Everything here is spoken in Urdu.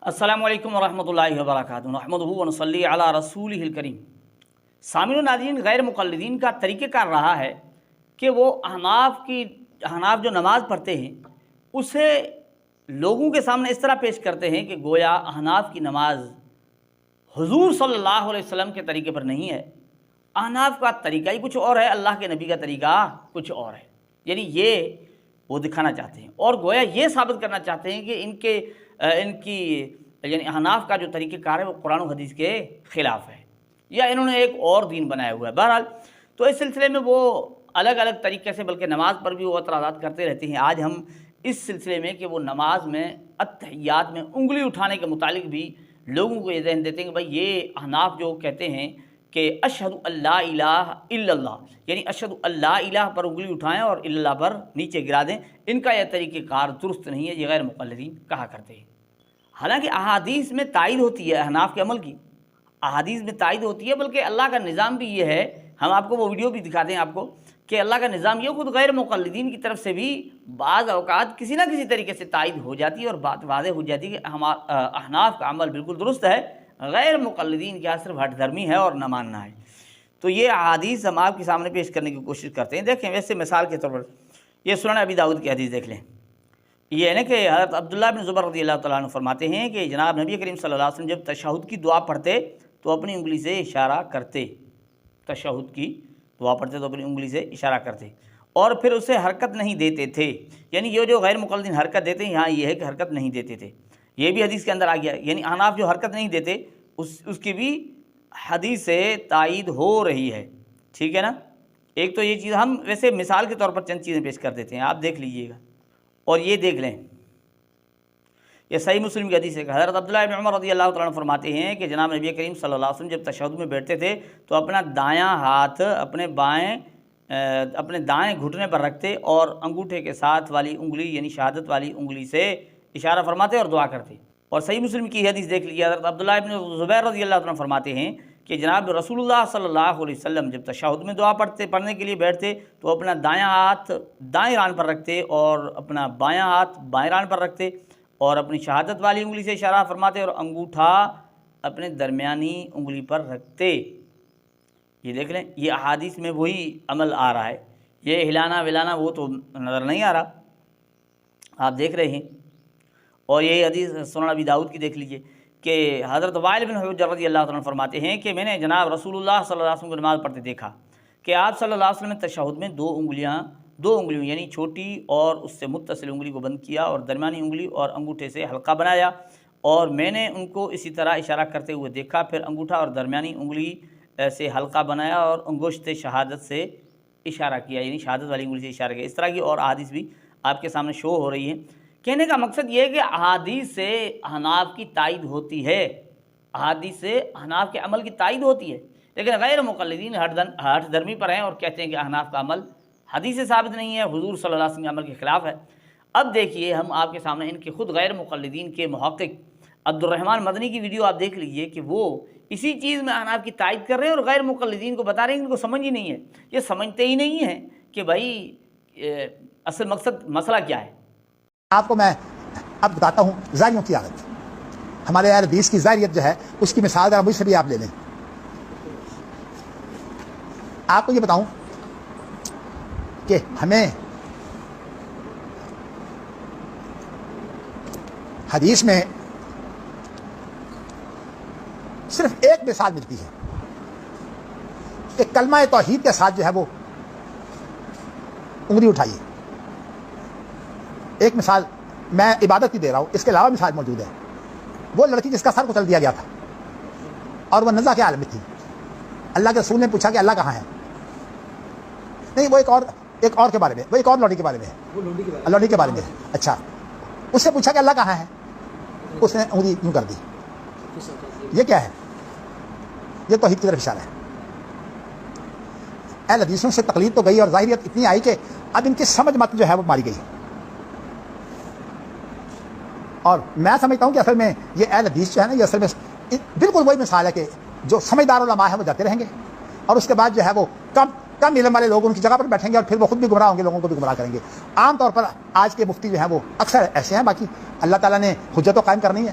السلام علیکم ورحمۃ اللہ وبرکاتہ نحمدہ ونصلی علی رسولہ الکریم۔ سامعین و ناظرین، غیر مقلدین کا طریقہ کار رہا ہے کہ وہ احناف جو نماز پڑھتے ہیں اسے لوگوں کے سامنے اس طرح پیش کرتے ہیں کہ گویا احناف کی نماز حضور صلی اللہ علیہ وسلم کے طریقے پر نہیں ہے، احناف کا طریقہ ہی کچھ اور ہے، اللہ کے نبی کا طریقہ کچھ اور ہے۔ یعنی یہ وہ دکھانا چاہتے ہیں اور گویا یہ ثابت کرنا چاہتے ہیں کہ ان کی یعنی احناف کا جو طریقہ کار ہے وہ قرآن و حدیث کے خلاف ہے، یا انہوں نے ایک اور دین بنایا ہوا ہے۔ بہرحال تو اس سلسلے میں وہ الگ الگ طریقے سے بلکہ نماز پر بھی وہ اعتراضات کرتے رہتے ہیں۔ آج ہم اس سلسلے میں کہ وہ نماز میں اتحیات میں انگلی اٹھانے کے متعلق بھی لوگوں کو یہ ذہن دیتے ہیں کہ بھائی یہ احناف جو کہتے ہیں کہ اشہد اللہ الہ الا اللہ، یعنی اشہد اللہ الہ پر انگلی اٹھائیں اور اللہ پر نیچے گرا دیں، ان کا یہ طریقہ کار درست نہیں ہے، یہ غیر مقلدین کہا کرتے ہیں۔ حالانکہ احادیث میں تائید ہوتی ہے احناف کے عمل کی، احادیث میں تائید ہوتی ہے، بلکہ اللہ کا نظام بھی یہ ہے، ہم آپ کو وہ ویڈیو بھی دکھاتے ہیں آپ کو کہ اللہ کا نظام یہ خود غیر مقلدین کی طرف سے بھی بعض اوقات کسی نہ کسی طریقے سے تائید ہو جاتی ہے اور بات واضح ہو جاتی ہے کہ احناف کا عمل بالکل درست ہے، غیر مقلدین کیا صرف ہٹ دھرمی ہے اور نہ ماننا ہے۔ تو یہ احادیث ہم آپ کے سامنے پیش کرنے کی کوشش کرتے ہیں۔ دیکھیں ویسے مثال کے طور پر یہ سنن ابی داؤد کی حدیث دیکھ لیں۔ یہ ہے نا کہ حضرت عبداللہ بن زبیر رضی اللہ تعالیٰ عنہ فرماتے ہیں کہ جناب نبی کریم صلی اللہ علیہ وسلم جب تشہد کی دعا پڑھتے تو اپنی انگلی سے اشارہ کرتے، تشہد کی دعا پڑھتے تو اپنی انگلی سے اشارہ کرتے اور پھر اسے حرکت نہیں دیتے تھے۔ یعنی یہ جو غیر مقلدین حرکت دیتے ہیں، یہاں یہ ہے کہ حرکت نہیں دیتے تھے، یہ بھی حدیث کے اندر آ گیا۔ یعنی احناف جو حرکت نہیں دیتے اس کی بھی حدیث سے تائید ہو رہی ہے، ٹھیک ہے نا۔ ایک تو یہ چیز ہم ویسے مثال کے طور پر چند چیزیں پیش کر دیتے ہیں، آپ دیکھ لیجئے گا اور یہ دیکھ لیں۔ یہ صحیح مسلم کی حدیث ہے کہ حضرت عبداللہ بن عمر رضی اللہ تعالیٰ عنہ فرماتے ہیں کہ جناب نبی کریم صلی اللہ علیہ وسلم جب تشہد میں بیٹھتے تھے تو اپنا دایاں ہاتھ اپنے دائیں گھٹنے پر رکھتے اور انگوٹھے کے ساتھ والی انگلی یعنی شہادت والی انگلی سے اشارہ فرماتے اور دعا کرتے۔ اور صحیح مسلم کی حدیث دیکھ لیجیے، حضرت عبداللہ بن زبیر رضی اللہ عنہ فرماتے ہیں کہ جناب رسول اللہ صلی اللہ علیہ وسلم جب تشہد میں دعا پڑھنے کے لیے بیٹھتے تو اپنا دایاں ہاتھ دائیں ران پر رکھتے اور اپنا بایاں ہاتھ بائیں ران پر رکھتے اور اپنی شہادت والی انگلی سے اشارہ فرماتے اور انگوٹھا اپنے درمیانی انگلی پر رکھتے۔ یہ دیکھ لیں، یہ احادیث میں وہی عمل آ رہا ہے، یہ ہلانا ولانا وہ تو نظر نہیں آ رہا، آپ دیکھ رہے ہیں۔ اور یہی حدیث سنن ابی داؤد کی دیکھ لیجئے کہ حضرت وائل بن حجر رضی اللہ عنہ فرماتے ہیں کہ میں نے جناب رسول اللہ صلی اللہ علیہ وسلم کو نماز پڑھتے دیکھا کہ آپ صلی اللہ علیہ وسلم نے تشہد میں دو انگلیوں یعنی چھوٹی اور اس سے متصل انگلی کو بند کیا اور درمیانی انگلی اور انگوٹھے سے حلقہ بنایا، اور میں نے ان کو اسی طرح اشارہ کرتے ہوئے دیکھا، پھر انگوٹھا اور درمیانی انگلی سے حلقہ بنایا اور انگشت شہادت سے اشارہ کیا، یعنی شہادت والی انگلی سے اشارہ کیا۔ اس طرح کی اور احادیث بھی آپ کے سامنے شو ہو رہی ہیں۔ کہنے کا مقصد یہ ہے کہ احادیث سے احناف کی تائید ہوتی ہے، احادیث سے احناف کے عمل کی تائید ہوتی ہے، لیکن غیر مقلدین ہٹ دھرمی پر ہیں اور کہتے ہیں کہ احناف کا عمل حدیث سے ثابت نہیں ہے، حضور صلی اللہ علیہ وسلم کے عمل کے خلاف ہے۔ اب دیکھیے ہم آپ کے سامنے ان کے خود غیر مقلدین کے محقق عبد الرحمن مدنی کی ویڈیو آپ دیکھ لیجئے کہ وہ اسی چیز میں احناف کی تائید کر رہے ہیں اور غیر مقلدین کو بتا رہے ہیں، ان کو سمجھ ہی نہیں ہے، یہ سمجھتے ہی نہیں ہیں کہ بھائی اصل مقصد مسئلہ کیا ہے۔ آپ کو میں اب بتاتا ہوں ظاہریوں کی عادت، ہمارے اہل حدیث کی ظاہریت جو ہے اس کی مثال اگر مجھ سے بھی آپ لے لیں۔ آپ کو یہ بتاؤں کہ ہمیں حدیث میں صرف ایک مثال ملتی ہے کہ کلمہ توحید کے ساتھ جو ہے وہ انگلی اٹھائیے۔ ایک مثال میں عبادت کی دے رہا ہوں، اس کے علاوہ مثال موجود ہے۔ وہ لڑکی جس کا سر کچل دیا گیا تھا اور وہ نزع کے عالم میں تھی، اللہ کے رسول نے پوچھا کہ اللہ کہاں ہے؟ نہیں، وہ ایک اور کے بارے میں، وہ ایک اور لوڈی کے بارے میں ہے، لوڈی کے بارے میں ہے۔ اچھا، اس سے پوچھا کہ اللہ کہاں ہے؟ اس نے انگلی یوں کر دی۔ یہ کیا ہے؟ یہ توحید کی طرف اشارہ ہے۔ اہل حدیثوں سے تقلید تو گئی اور ظاہریت اتنی آئی کہ اب ان کی سمجھ مت جو ہے وہ ماری گئی، اور میں سمجھتا ہوں کہ اصل میں یہ اہل حدیث جو ہے نا، یہ اصل میں بالکل وہی مثال ہے کہ جو سمجھدار علماء ہیں وہ جاتے رہیں گے اور اس کے بعد جو ہے وہ کم علم والے لوگ ان کی جگہ پر بیٹھیں گے اور پھر وہ خود بھی گمراہ ہوں گے، لوگوں کو بھی گمراہ کریں گے۔ عام طور پر آج کے مفتی جو ہیں وہ اکثر ایسے ہیں، باقی اللہ تعالیٰ نے حجت تو قائم کرنی ہے۔